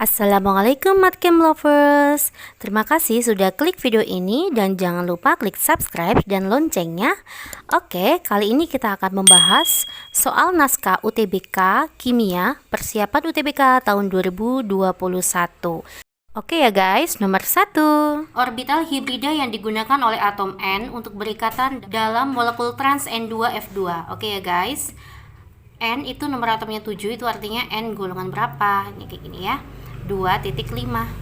Assalamualaikum Matcam Lovers. Terima kasih sudah klik video ini dan jangan lupa klik subscribe dan loncengnya. Oke, kali ini kita akan membahas soal naskah UTBK Kimia persiapan UTBK tahun 2021. Oke ya guys, nomor 1. Orbital hibrida yang digunakan oleh atom N untuk berikatan dalam molekul trans N2F2. Oke ya guys. N itu nomor atomnya 7, itu artinya N golongan berapa? Ini kayak gini ya. 2,5,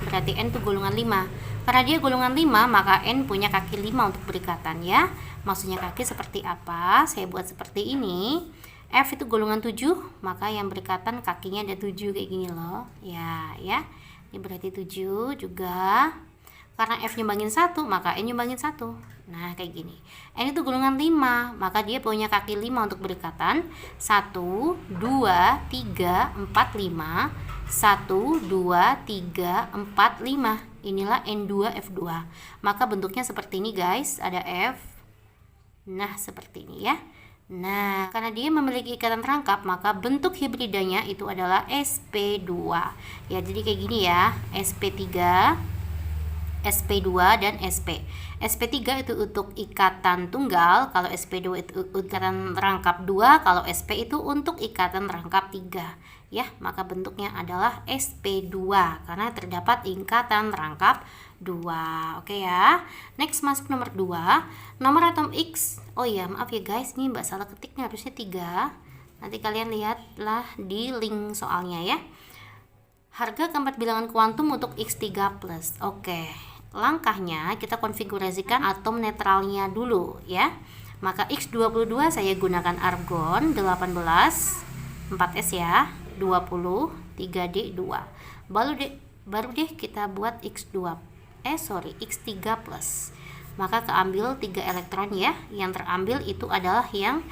berarti N itu golongan 5. Karena dia golongan 5, maka N punya kaki 5 untuk berikatan ya. Maksudnya kaki seperti apa? Saya buat seperti ini. F itu golongan 7, maka yang berikatan kakinya ada 7 kayak gini loh. Ya. Ini berarti 7 juga. Karena F nyumbangin 1, maka N nyumbangin 1. Nah, kayak gini. N itu golongan 5, maka dia punya kaki 5 untuk berikatan. 1, 2, 3, 4, 5. 1, 2, 3, 4, 5. Inilah N2F2. Maka bentuknya seperti ini guys. Ada F. Nah, seperti ini ya. Nah, karena dia memiliki ikatan rangkap, maka bentuk hibridanya itu adalah sp2. Ya, jadi kayak gini ya. sp3, sp2 dan sp. sp3 itu untuk ikatan tunggal, kalau sp2 itu ikatan rangkap 2, kalau sp itu untuk ikatan rangkap 3. Ya, maka bentuknya adalah sp2 karena terdapat ikatan rangkap 2. Oke ya. Next masuk nomor 2. Nomor atom X. Oh iya, maaf ya guys, ini Mbak salah ketiknya, harusnya 3. Nanti kalian lihatlah di link soalnya ya. Harga keempat bilangan kuantum untuk X3+. Oke. Langkahnya kita konfigurasikan atom netralnya dulu ya. Maka X22 saya gunakan argon 18 4s ya, 20 3d2. Baru deh kita buat X3+. Maka keambil 3 elektron ya. Yang terambil itu adalah yang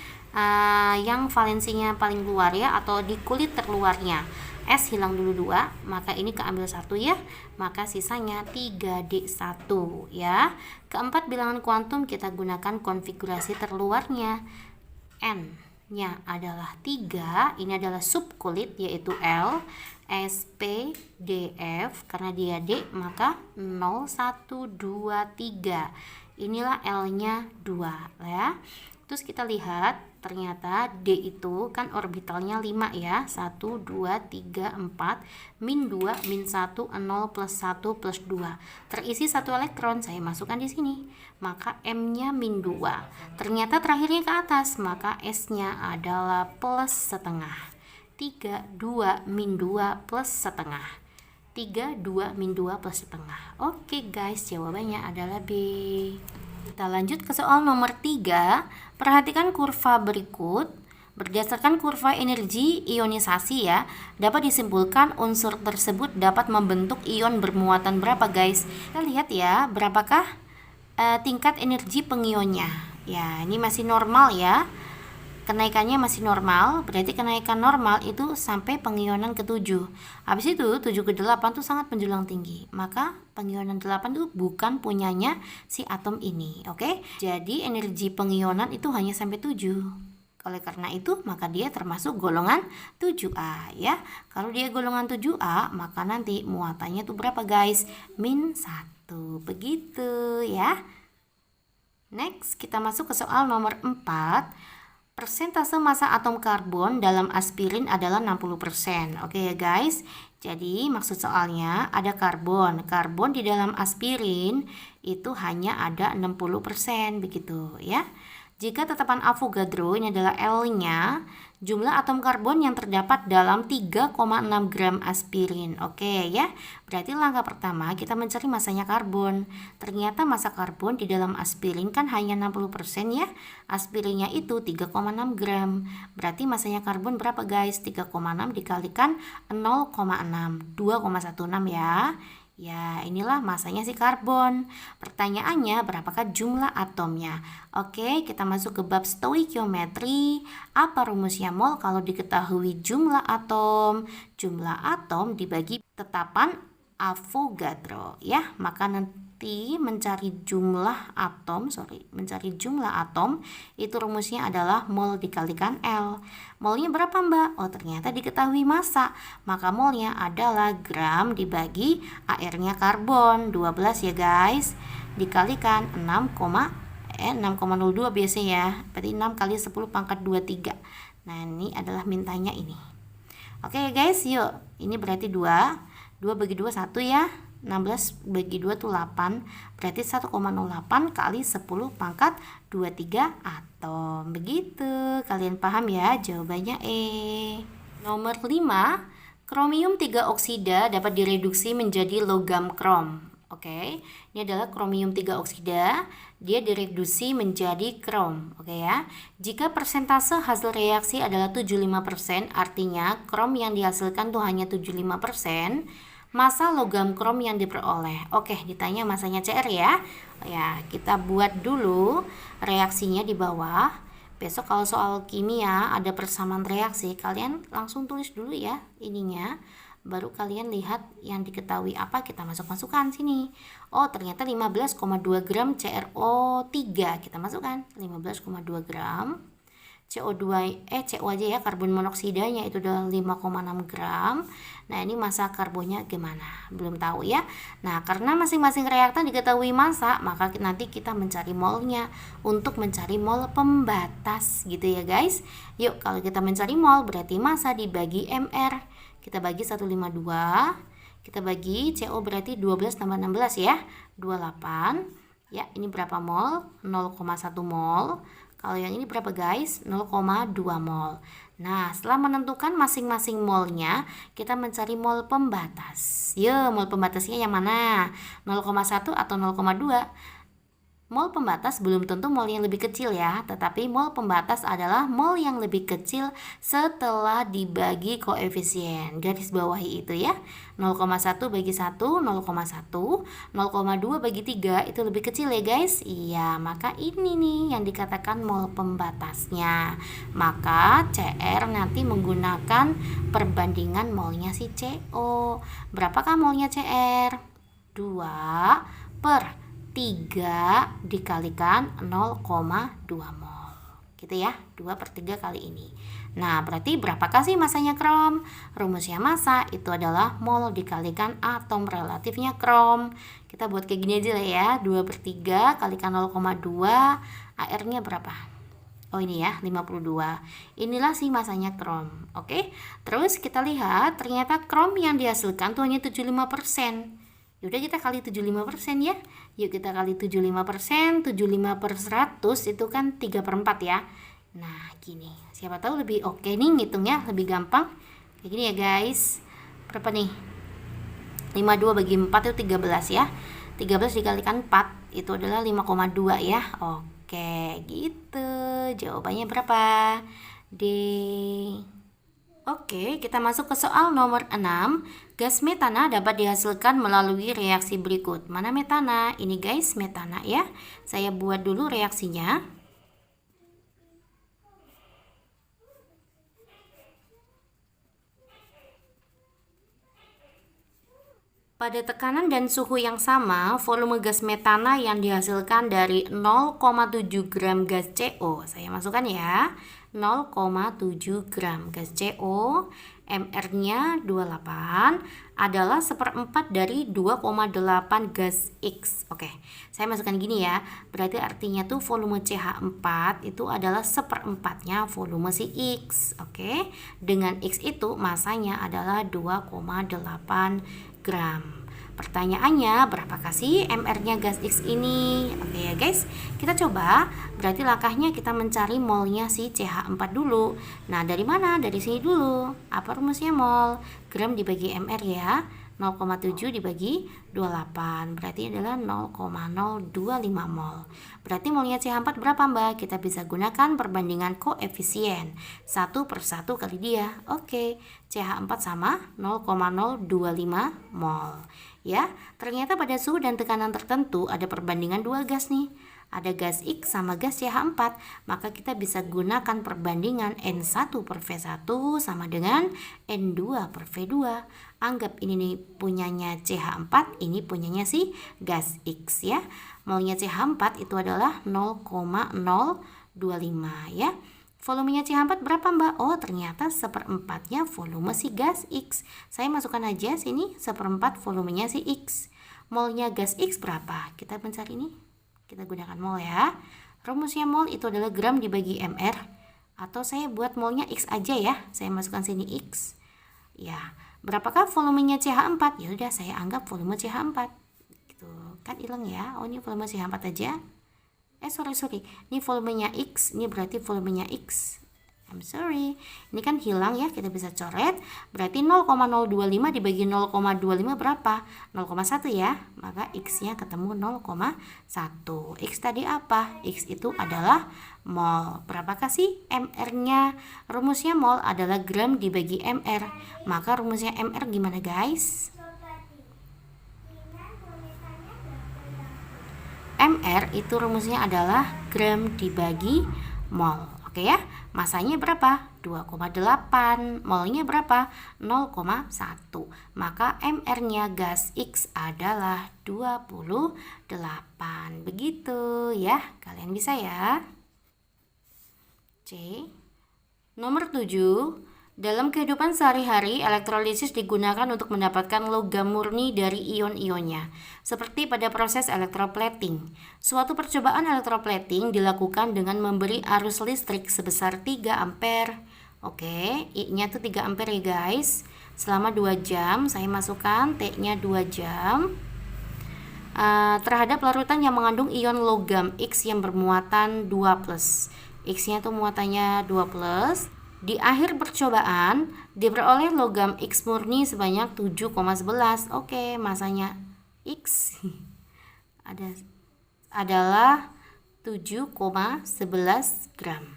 valensinya paling luar ya, atau di kulit terluarnya. S hilang dulu 2, maka ini keambil 1 ya, maka sisanya 3D1 ya. Keempat bilangan kuantum kita gunakan konfigurasi terluarnya. N nya adalah 3, ini adalah subkulit yaitu L, SP, DF, karena dia D maka 0, 1, 2, 3. Inilah L nya 2 ya. Terus kita lihat ternyata D itu kan orbitalnya 5 ya. 1, 2, 3, 4, min 2, min 1, 0, plus 1, plus 2. Terisi 1 elektron, saya masukkan di sini. Maka M-nya min 2. Ternyata terakhirnya ke atas, maka S-nya adalah plus setengah. 3, 2, min 2, plus setengah. 3, 2, min 2, plus setengah. Oke guys, jawabannya adalah B. Kita lanjut ke soal nomor 3. Perhatikan kurva berikut. Berdasarkan kurva energi ionisasi ya, dapat disimpulkan unsur tersebut dapat membentuk ion bermuatan berapa guys? Kita lihat ya, berapakah tingkat energi pengionnya. Ya, ini masih normal ya. Kenaikannya masih normal, berarti kenaikan normal itu sampai pengionan ke-7. Habis itu 7 ke 8 itu sangat menjulang tinggi. Maka pengionan 8 itu bukan punyanya si atom ini, oke? Jadi energi pengionan itu hanya sampai 7. Oleh karena itu, maka dia termasuk golongan 7A ya. Kalau dia golongan 7A, maka nanti muatannya itu berapa guys? Min 1. Begitu ya. Next, kita masuk ke soal nomor 4. Persentase massa atom karbon dalam aspirin adalah 60%. Oke ya guys. Jadi maksud soalnya ada karbon. Karbon di dalam aspirin itu hanya ada 60% begitu ya. Jika tetapan Avogadro ini adalah L-nya, jumlah atom karbon yang terdapat dalam 3,6 gram aspirin. Oke ya. Berarti langkah pertama kita mencari masanya karbon. Ternyata massa karbon di dalam aspirin kan hanya 60% ya. Aspirinnya itu 3,6 gram. Berarti masanya karbon berapa guys? 3,6 dikalikan 0,6. 2,16 ya. Ya, inilah masanya si karbon. Pertanyaannya, berapakah jumlah atomnya? Oke, kita masuk ke bab stoikiometri. Apa rumusnya mol kalau diketahui jumlah atom? Jumlah atom dibagi tetapan Avogadro ya. Maka berarti mencari jumlah atom itu rumusnya adalah mol dikalikan L. Molnya berapa Mbak? Oh ternyata diketahui massa, maka molnya adalah gram dibagi AR-nya karbon 12 ya guys, dikalikan 6,02 biasanya ya, berarti 6 kali 10 pangkat 23. Nah ini adalah mintanya ini. Oke guys, yuk ini berarti 2 bagi 2 1 ya, 16 bagi 2 tuh 8, berarti 1,08 kali 10 pangkat 23 atom. Begitu, kalian paham ya? Jawabannya E. Nomor 5, kromium 3 oksida dapat direduksi menjadi logam krom. Oke, ini adalah kromium 3 oksida, dia direduksi menjadi krom. Oke ya. Jika persentase hasil reaksi adalah 75%, artinya krom yang dihasilkan tuh hanya 75%, massa logam krom yang diperoleh. Oke, ditanya masanya Cr ya. Ya, kita buat dulu reaksinya di bawah. Besok kalau soal kimia ada persamaan reaksi, kalian langsung tulis dulu ya ininya. Baru kalian lihat yang diketahui apa, kita masukkan sini. Oh ternyata 15,2 gram CrO3 kita masukkan 15,2 gram. CO2 CO aja ya, karbon monoksidanya itu udah 5,6 gram. Nah ini massa karbonnya gimana, belum tahu ya. Nah karena masing-masing reaktan diketahui massa, maka nanti kita mencari molnya untuk mencari mol pembatas gitu ya guys. Yuk kalau kita mencari mol berarti massa dibagi mR, kita bagi 152, kita bagi CO berarti 12 tambah 16 ya, 28 ya. Ini berapa mol? 0,1 mol. Kalau yang ini berapa guys? 0,2 mol. Nah setelah menentukan masing-masing molnya, kita mencari mol pembatas. Ya, mol pembatasnya yang mana? 0,1 atau 0,2? Mol pembatas belum tentu mol yang lebih kecil ya, tetapi mol pembatas adalah mol yang lebih kecil setelah dibagi koefisien. Garis bawahi itu ya. 0,1 bagi 1, 0,1. 0,2 bagi 3 itu lebih kecil ya guys. Iya, maka ini nih yang dikatakan mol pembatasnya. Maka Cr nanti menggunakan perbandingan molnya si CO. Berapakah molnya Cr? 2 per 3 dikalikan 0,2 mol gitu ya, 2 per 3 kali ini. Nah berarti berapakah sih masanya krom? Rumusnya massa itu adalah mol dikalikan atom relatifnya krom. Kita buat kayak gini aja lah ya, 2 per 3 kalikan 0,2, AR nya berapa? Oh ini ya 52. Inilah sih masanya krom. Oke, terus kita lihat ternyata krom yang dihasilkan tuh hanya 75%. Yaudah kita kali 75% ya. Yuk kita kali 75%, 75 per 100 itu kan 3 per 4 ya. Nah gini, siapa tahu lebih oke nih ngitungnya, lebih gampang. Kayak gini ya guys. Berapa nih? 52 bagi 4 itu 13 ya. 13 dikalikan 4 itu adalah 5,2 ya. Oke gitu. Jawabannya berapa? D. Oke, kita masuk ke soal nomor 6. Gas metana dapat dihasilkan melalui reaksi berikut. Mana metana? Ini guys, metana ya. Saya buat dulu reaksinya. Pada tekanan dan suhu yang sama, volume gas metana yang dihasilkan dari 0,7 gram gas CO. Saya masukkan ya. 0,7 gram gas CO, MR-nya 28 adalah 1/4 dari 2,8 gas X. Oke, saya masukkan gini ya. Berarti artinya tuh volume CH4 itu adalah 1/4-nya volume si X. Oke, dengan X itu masanya adalah 2,8 gram. Pertanyaannya, berapakah sih MR-nya gas X ini? Oke ya guys, kita coba. Berarti langkahnya kita mencari molnya si CH4 dulu. Nah, dari mana? Dari sini dulu. Apa rumusnya mol? Gram dibagi MR ya. 0,7 dibagi 28 berarti adalah 0,025 mol. Berarti molnya CH4 berapa Mbak? Kita bisa gunakan perbandingan koefisien 1 per 1 kali dia. Oke, CH4 sama 0,025 mol. Ya, ternyata pada suhu dan tekanan tertentu ada perbandingan dua gas nih. Ada gas X sama gas CH4, maka kita bisa gunakan perbandingan N1 per V1 sama dengan N2 per V2. Anggap ini nih punyanya CH4, ini punyanya si gas X ya. Molnya CH4 itu adalah 0,025 ya. Volumenya CH4 berapa Mbak? Oh ternyata seperempatnya volume si gas X. Saya masukkan aja sini seperempat volumenya si X. Molnya gas X berapa? Kita mencari ini. Kita gunakan mol ya. Rumusnya mol itu adalah gram dibagi mr. Atau saya buat molnya X aja ya. Saya masukkan sini X. Ya, berapakah volumenya CH4? Ya udah saya anggap volume CH4. Gitu. Kan hilang ya. Oh ini volume CH4 aja. Sorry. Ini volumenya X. Ini berarti volumenya X. I'm sorry. Ini kan hilang ya, kita bisa coret. Berarti 0,025 dibagi 0,25 berapa? 0,1 ya. Maka X-nya ketemu 0,1. X tadi apa? X itu adalah mol. Berapakah sih mr-nya? Rumusnya mol adalah gram dibagi mr. Maka rumusnya mr gimana guys? mr itu rumusnya adalah gram dibagi mol. Oke ya, masanya berapa? 2,8. Molnya berapa? 0,1. Maka mr-nya gas X adalah 28. Begitu ya, kalian bisa ya. C. Nomor 7. Dalam kehidupan sehari-hari, elektrolisis digunakan untuk mendapatkan logam murni dari ion-ionnya, seperti pada proses electroplating. Suatu percobaan electroplating dilakukan dengan memberi arus listrik sebesar 3 ampere. Oke, I-nya tuh 3 ampere ya guys. Selama 2 jam, saya masukkan T-nya 2 jam. Terhadap larutan yang mengandung ion logam X yang bermuatan 2+. X-nya tuh muatannya 2+. Di akhir percobaan diperoleh logam X murni sebanyak 7,11. Oke, masanya X adalah 7,11 gram.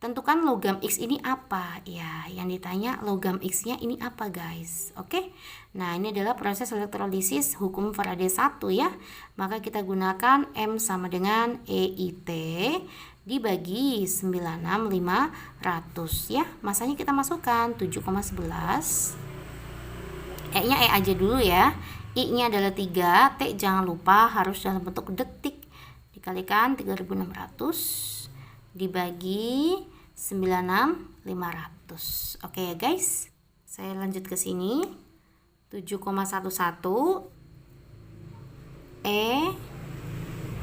Tentukan logam X ini apa? Ya, yang ditanya logam X-nya ini apa guys? Oke. Nah, ini adalah proses elektrolisis hukum Faraday 1 ya. Maka kita gunakan M sama dengan EIT dibagi 96.500 ya. Masanya kita masukkan 7,11. E-nya E aja dulu ya. I-nya adalah 3, T jangan lupa harus dalam bentuk detik. Dikalikan 3.600 dibagi 96.500. Oke ya guys. Saya lanjut ke sini. 7,11 E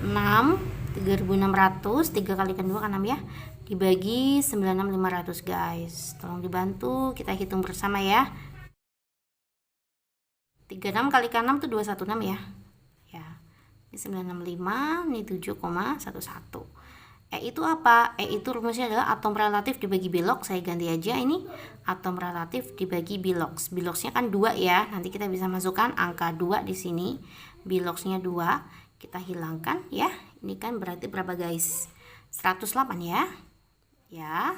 6 3.600, 3 kalikan 2 kan 6 ya, dibagi 96.500 guys. Tolong dibantu, kita hitung bersama ya. 36 kalikan 6 tuh 216 ya. Ya. Ini 965, ini 7,11. E itu apa? E itu rumusnya adalah atom relatif dibagi bilok. Saya ganti aja ini atom relatif dibagi biloks. Biloksnya kan 2 ya. Nanti kita bisa masukkan angka 2 di sini. Biloksnya 2. Kita hilangkan ya. Ini kan berarti berapa guys? 108 ya. Ya.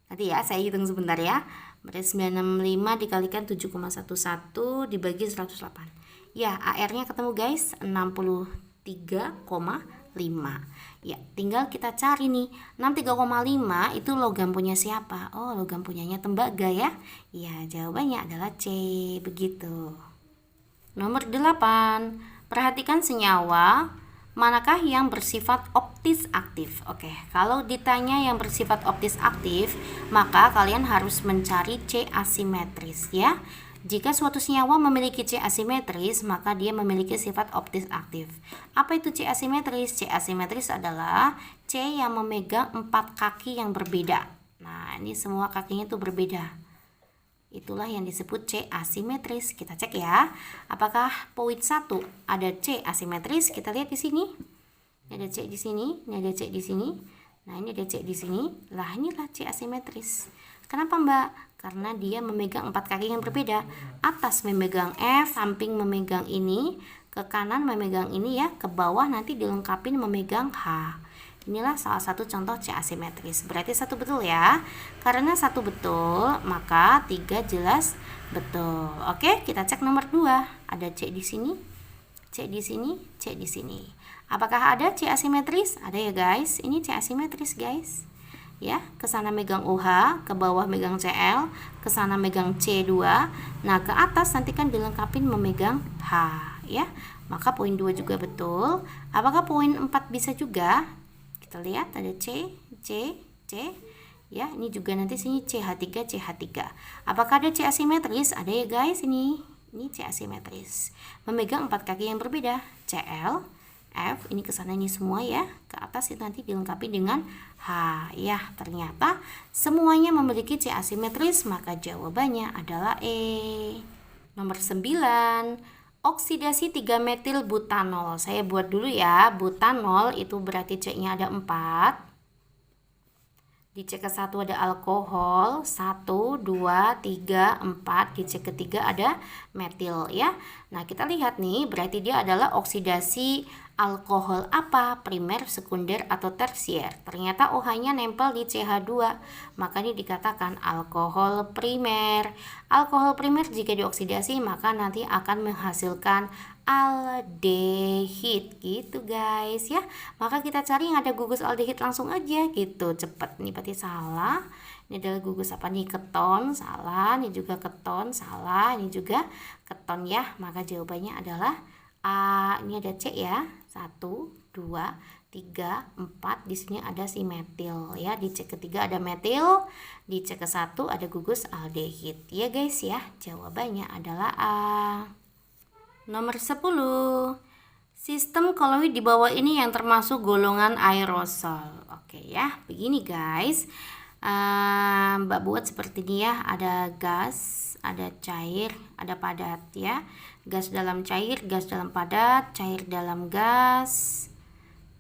Nanti ya saya hitung sebentar ya. Berarti 965 dikalikan 7,11 dibagi 108. Ya, AR-nya ketemu guys, 63,5. Ya, tinggal kita cari nih. 63,5 itu logam punya siapa? Oh, logam punyanya tembaga ya. Ya, jawabannya adalah C. Begitu. Nomor 8. Perhatikan senyawa manakah yang bersifat optis aktif. Oke, kalau ditanya yang bersifat optis aktif, maka kalian harus mencari C asimetris ya. Jika suatu senyawa memiliki C asimetris, maka dia memiliki sifat optis aktif. Apa itu C asimetris? C asimetris adalah C yang memegang 4 kaki yang berbeda. Nah, ini semua kakinya tuh berbeda. Itulah yang disebut C asimetris. Kita cek ya. Apakah poin 1 ada C asimetris? Kita lihat di sini. Ini ada C di sini, ini ada C di sini. Nah, ini ada C di sini. Lah, inilah C asimetris. Kenapa, Mbak? Karena dia memegang 4 kaki yang berbeda. Atas memegang F, samping memegang ini, ke kanan memegang ini ya, ke bawah nanti dilengkapin memegang H. Inilah salah satu contoh C asimetris. Berarti 1 betul ya. Karena 1 betul, maka 3 jelas betul. Oke, kita cek nomor 2. Ada C di sini, C di sini, C di sini. Apakah ada C asimetris? Ada ya guys, ini C asimetris guys. Ya, ke sana megang OH, ke bawah megang Cl, ke sana megang C2. Nah, ke atas nanti kan dilengkapin memegang H, ya. Maka poin 2 juga betul. Apakah poin 4 bisa juga? Kita lihat ada C. Ya, ini juga nanti sini CH3, CH3. Apakah ada C asimetris? Ada ya guys ini. Ini C asimetris. Memegang 4 kaki yang berbeda. Cl, F, ini ke sana ini semua ya. Ke atas itu nanti dilengkapi dengan H. Ya, ternyata semuanya memiliki C asimetris, maka jawabannya adalah E. Nomor 9. Oksidasi 3-metil butanol. Saya buat dulu ya. Butanol itu berarti C-nya ada 4. Di C ke-1 ada alkohol, 1, 2, 3, 4. Di C ke-3 ada metil ya. Nah, kita lihat nih, berarti dia adalah oksidasi alkohol apa? Primer, sekunder, atau tersier. Ternyata OH-nya nempel di CH2, maka ini dikatakan alkohol primer. Alkohol primer jika dioksidasi maka nanti akan menghasilkan aldehid gitu guys ya. Maka kita cari yang ada gugus aldehid langsung aja gitu, cepet. Ini berarti salah. Ini adalah gugus apa nih? Keton, salah. Ini juga keton, salah. Ini juga keton ya. Maka jawabannya adalah A. Ini ada C ya. 1, 2, 3, 4. Di sini ada si metil ya. Di C ke-3 ada metil, di C ke-1 ada gugus aldehid. Ya guys ya. Jawabannya adalah A. Nomor 10. Sistem koloid di bawah ini yang termasuk golongan aerosol. Oke ya, begini guys. Mbak buat seperti ini ya. Ada gas, ada cair, ada padat ya. Gas dalam cair, gas dalam padat, cair dalam gas,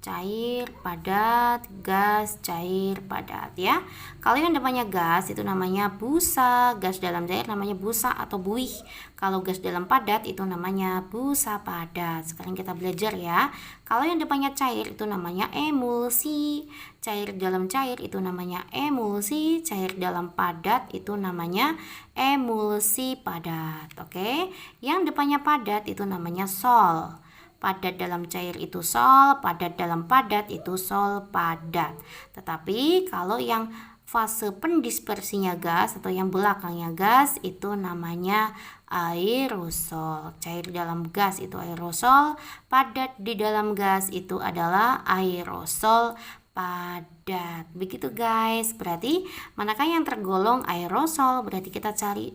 cair, padat, gas, cair, padat ya. Kalau yang namanya gas itu namanya busa, gas dalam cair namanya busa atau buih. Kalau gas dalam padat itu namanya busa padat. Sekarang kita belajar ya. Kalau yang depannya cair itu namanya emulsi. Cair dalam cair itu namanya emulsi, cair dalam padat itu namanya emulsi padat. Oke. Yang depannya padat itu namanya sol. Padat dalam cair itu sol, padat dalam padat itu sol padat. Tetapi kalau yang fase pendispersinya gas atau yang belakangnya gas itu namanya aerosol. Cair dalam gas itu aerosol, padat di dalam gas itu adalah aerosol padat. Begitu guys. Berarti manakah yang tergolong aerosol? Berarti kita cari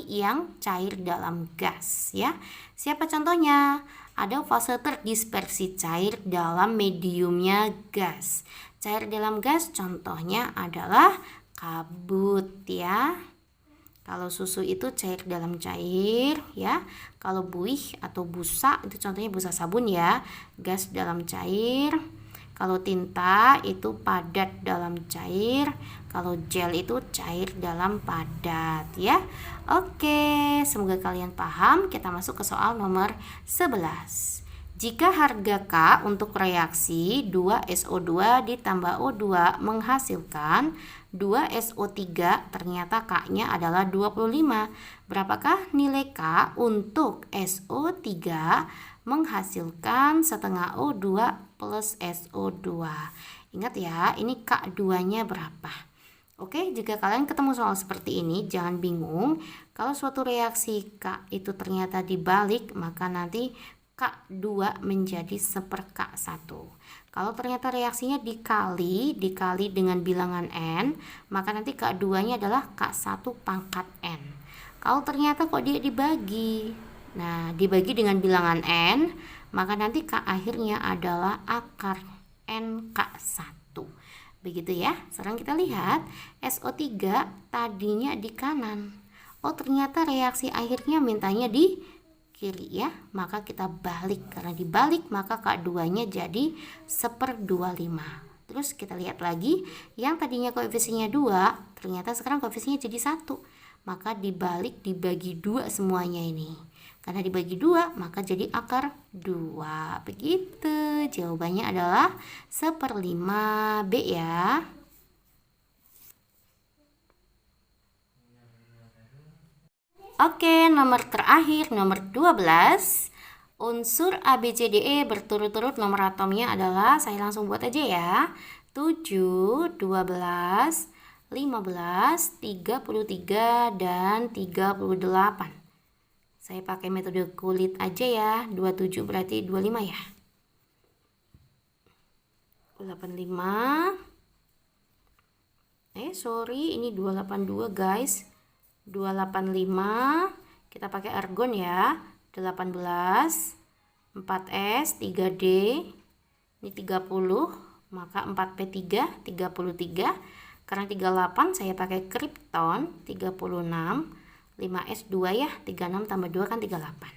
yang cair dalam gas ya. Siapa contohnya? Ada fase terdispersi cair dalam mediumnya gas. Cair dalam gas contohnya adalah kabut ya. Kalau susu itu cair dalam cair ya. Kalau buih atau busa itu contohnya busa sabun ya. Gas dalam cair. Kalau tinta itu padat dalam cair. Kalau gel itu cair dalam padat ya. Oke, semoga kalian paham. Kita masuk ke soal nomor 11. Jika harga K untuk reaksi 2SO2 ditambah O2 menghasilkan 2SO3, ternyata K-nya adalah 25. Berapakah nilai K untuk SO3 menghasilkan setengah O2 plus SO2? Ingat ya, ini K2-nya berapa? Oke, jika kalian ketemu soal seperti ini, jangan bingung. Kalau suatu reaksi K itu ternyata dibalik, maka nanti K2 menjadi seper K1. Kalau ternyata reaksinya dikali dengan bilangan N, maka nanti K2-nya adalah K1 pangkat N. Kalau ternyata kok dia dibagi, nah dibagi dengan bilangan N, maka nanti K akhirnya adalah akar N K1. Begitu ya. Sekarang kita lihat SO3 tadinya di kanan. Oh, ternyata reaksi akhirnya mintanya di kiri ya. Maka kita balik. Karena dibalik maka K2-nya jadi 1/25. Terus kita lihat lagi. Yang tadinya koefisiennya 2, ternyata sekarang koefisiennya jadi 1. Maka dibalik dibagi 2 semuanya ini. Karena dibagi 2 maka jadi akar 2. Begitu. Jawabannya adalah 1/5 B ya. Oke, nomor terakhir, nomor 12. Unsur A, B, C, D, E berturut-turut nomor atomnya adalah, saya langsung buat aja ya, 7, 12, 15, 33, dan 38. Saya pakai metode kulit aja ya, 27 berarti 25 ya. 85. Sorry, ini 282 guys. 285. Kita pakai argon ya. 18, 4S, 3D. Ini 30, maka 4P3, 33. Karena 38 saya pakai krypton, 36. 5S2 ya, 36 tambah 2 kan 38.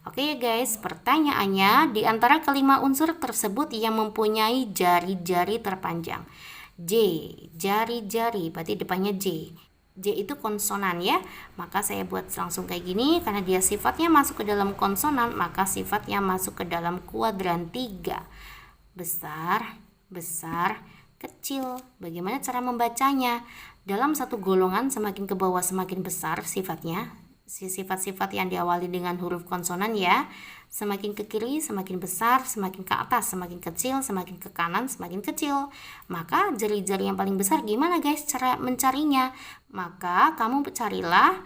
Oke ya guys, pertanyaannya di antara kelima unsur tersebut yang mempunyai jari-jari terpanjang. J, jari-jari, berarti depannya J. J itu konsonan ya, maka saya buat langsung kayak gini. Karena dia sifatnya masuk ke dalam konsonan, maka sifatnya masuk ke dalam kuadran 3. Besar, besar, kecil. Bagaimana cara membacanya? Dalam satu golongan semakin ke bawah semakin besar sifatnya. Sifat-sifat yang diawali dengan huruf konsonan ya. Semakin ke kiri semakin besar, semakin ke atas semakin kecil, semakin ke kanan semakin kecil. Maka jari-jari yang paling besar gimana guys cara mencarinya? Maka kamu carilah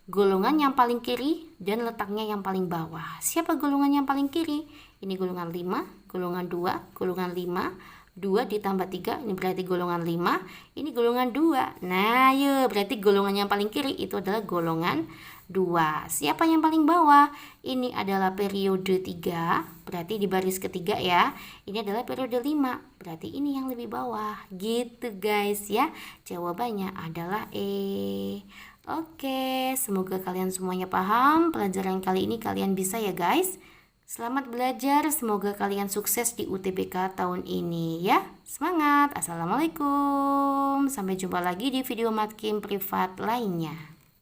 golongan yang paling kiri dan letaknya yang paling bawah. Siapa golongan yang paling kiri? Ini golongan 5, golongan 2, golongan 5. 2 ditambah 3, ini berarti golongan 5, ini golongan 2. Nah, ya berarti golongan yang paling kiri itu adalah golongan 2. Siapa yang paling bawah? Ini adalah periode 3, berarti di baris ketiga ya. Ini adalah periode 5, berarti ini yang lebih bawah. Gitu guys ya. Jawabannya adalah E. Oke, semoga kalian semuanya paham. Pelajaran kali ini kalian bisa ya guys. Selamat belajar, semoga kalian sukses di UTBK tahun ini ya. Semangat, assalamualaikum. Sampai jumpa lagi di video matkim privat lainnya.